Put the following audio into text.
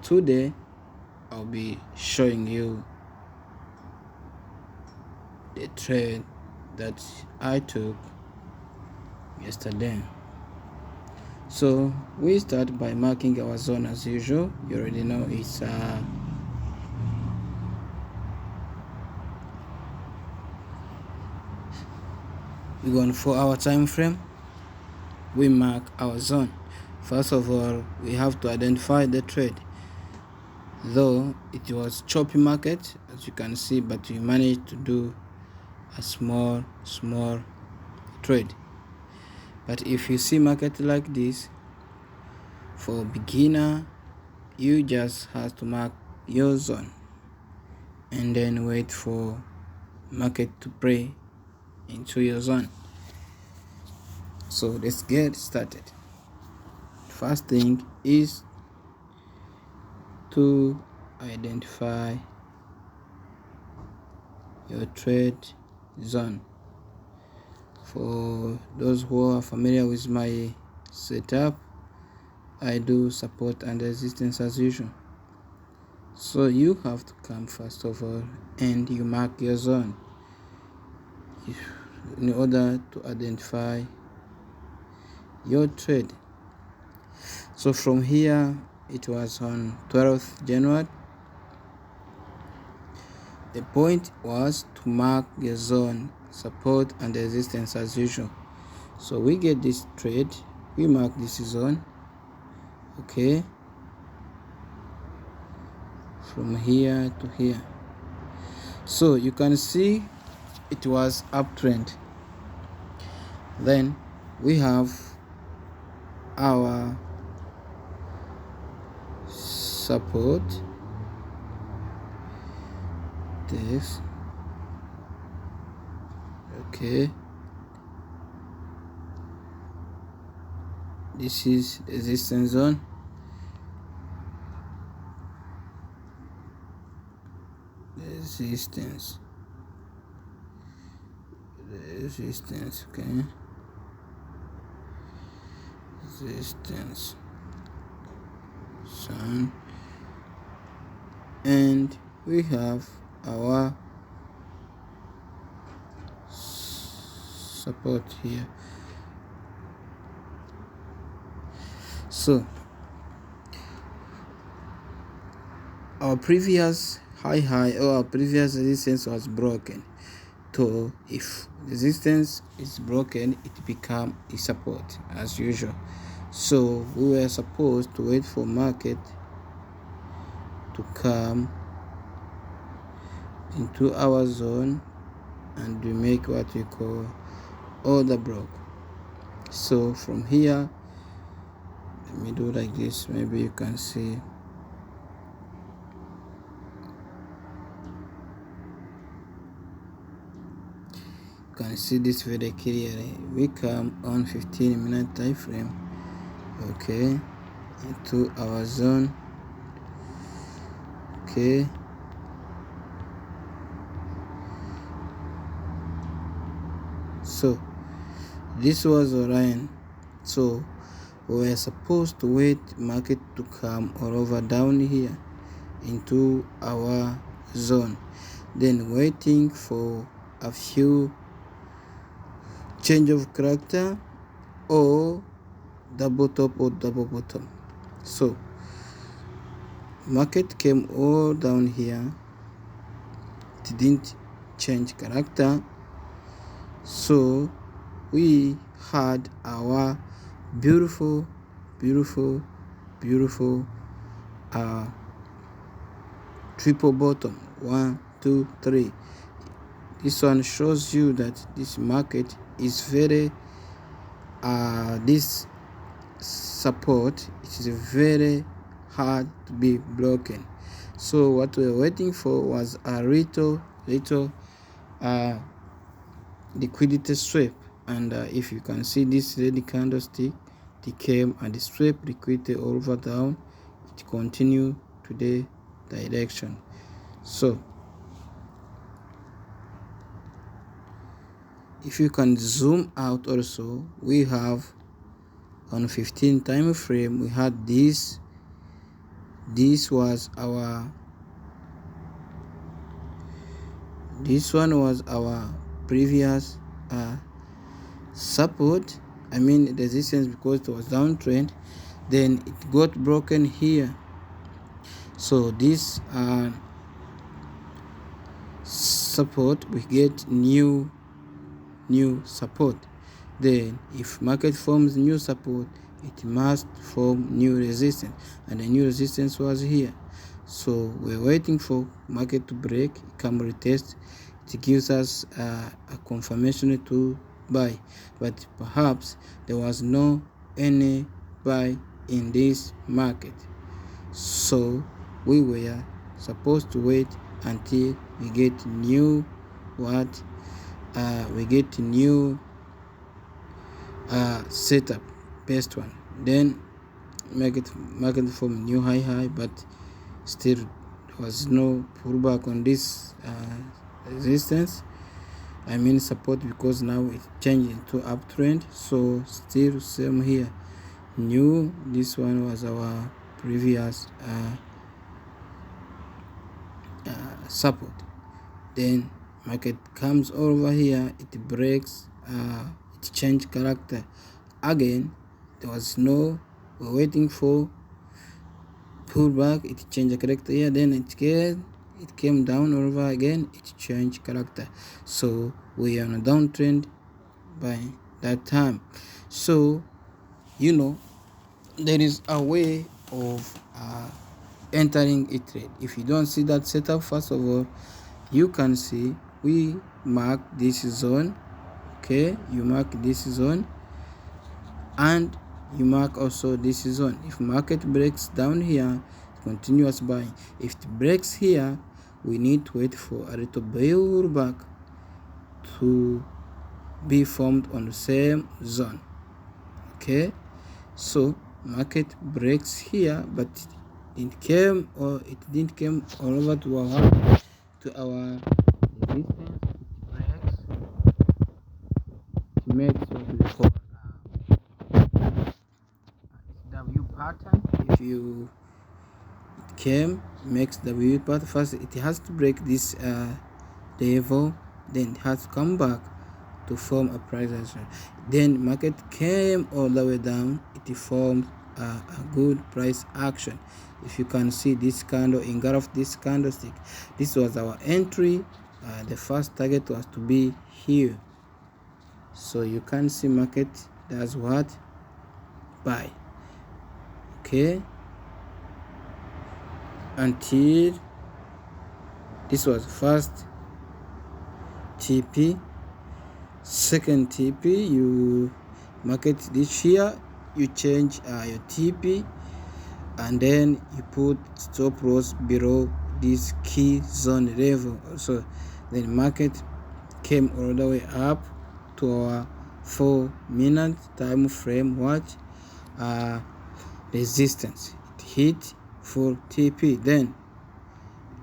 today I'll be showing you the trade that I took yesterday. So we start by marking our zone as usual. You already know it's we go on 4-hour time frame. We mark our zone. First of all, we have to identify the trade. Though it was choppy market, as you can see, but we managed to do a small trade. But if you see market like this, for beginner, you just have to mark your zone and then wait for market to pray into your zone. So let's get started. First thing is to identify your trade zone. For those who are familiar with my setup, I do support and resistance as usual. So you have to come first of all and you mark your zone in order to identify your trade. So from here, it was on 12th January. The point was to mark your zone, support and resistance as usual. So we get this trade, we mark this zone, okay, from here to here. So you can see it was uptrend. Then we have our support, this, okay, this is resistance zone, resistance, okay, resistance zone, and we have our support here. So our previous high or our previous resistance was broken. So if resistance is broken, it becomes a support as usual. So we were supposed to wait for market to come into our zone and we make what we call order block. So from here, let me do like this, maybe you can see. You can see this very clearly. We come on 15-minute time frame, okay, into our zone, okay. So this was Orion. So we were supposed to wait market to come all over down here into our zone, then waiting for a few change of character or double top or double bottom. So market came all down here, it didn't change character, so we had our beautiful triple bottom, 1 2 3. This one shows you that this market is very this support, it is very hard to be broken. So what we were waiting for was a little liquidity sweep, and if you can see this red candlestick, it came and swept liquidity all over down. It continued to the direction. So if you can zoom out also, we have on 15 time frame, we had this this one was our previous support, I mean resistance, because it was downtrend. Then it got broken here, so this support, we get new support. Then if market forms new support, it must form new resistance, and the new resistance was here. So we're waiting for market to break, come retest. It gives us a confirmation to buy, but perhaps there was no any buy in this market, so we were supposed to wait until we get new setup, best one. Then market form new high, but still there was no pullback on this resistance, I mean support, because now it changed into uptrend. So still same here, new. This one was our previous support. Then market comes over here, it breaks, it changed character again. There was no, we're waiting for pullback, it changed character here. Then it came down over again, it changed character. So we are on a downtrend by that time. So there is a way of entering a trade. If you don't see that setup, first of all, you can see we mark this zone. Okay, you mark this zone, and you mark also this zone. If market breaks down here, continuous buying. If it breaks here, we need to wait for a little pullback to be formed on the same zone. Okay, so market breaks here, but it didn't come all over to our resistance. It makes what we call W pattern. If you makes W pattern, first it has to break this level, then it has to come back to form a price action. Then market came all the way down, it formed a good price action. If you can see this candle, engulf this candlestick, this was our entry. The first target was to be here. So you can see market does what? Buy. Okay, until this was first TP, second TP, you market this here, you change your TP, and then you put stop loss below this key zone level also. Then market came all the way up to our 4-minute time frame resistance. It hit full TP, then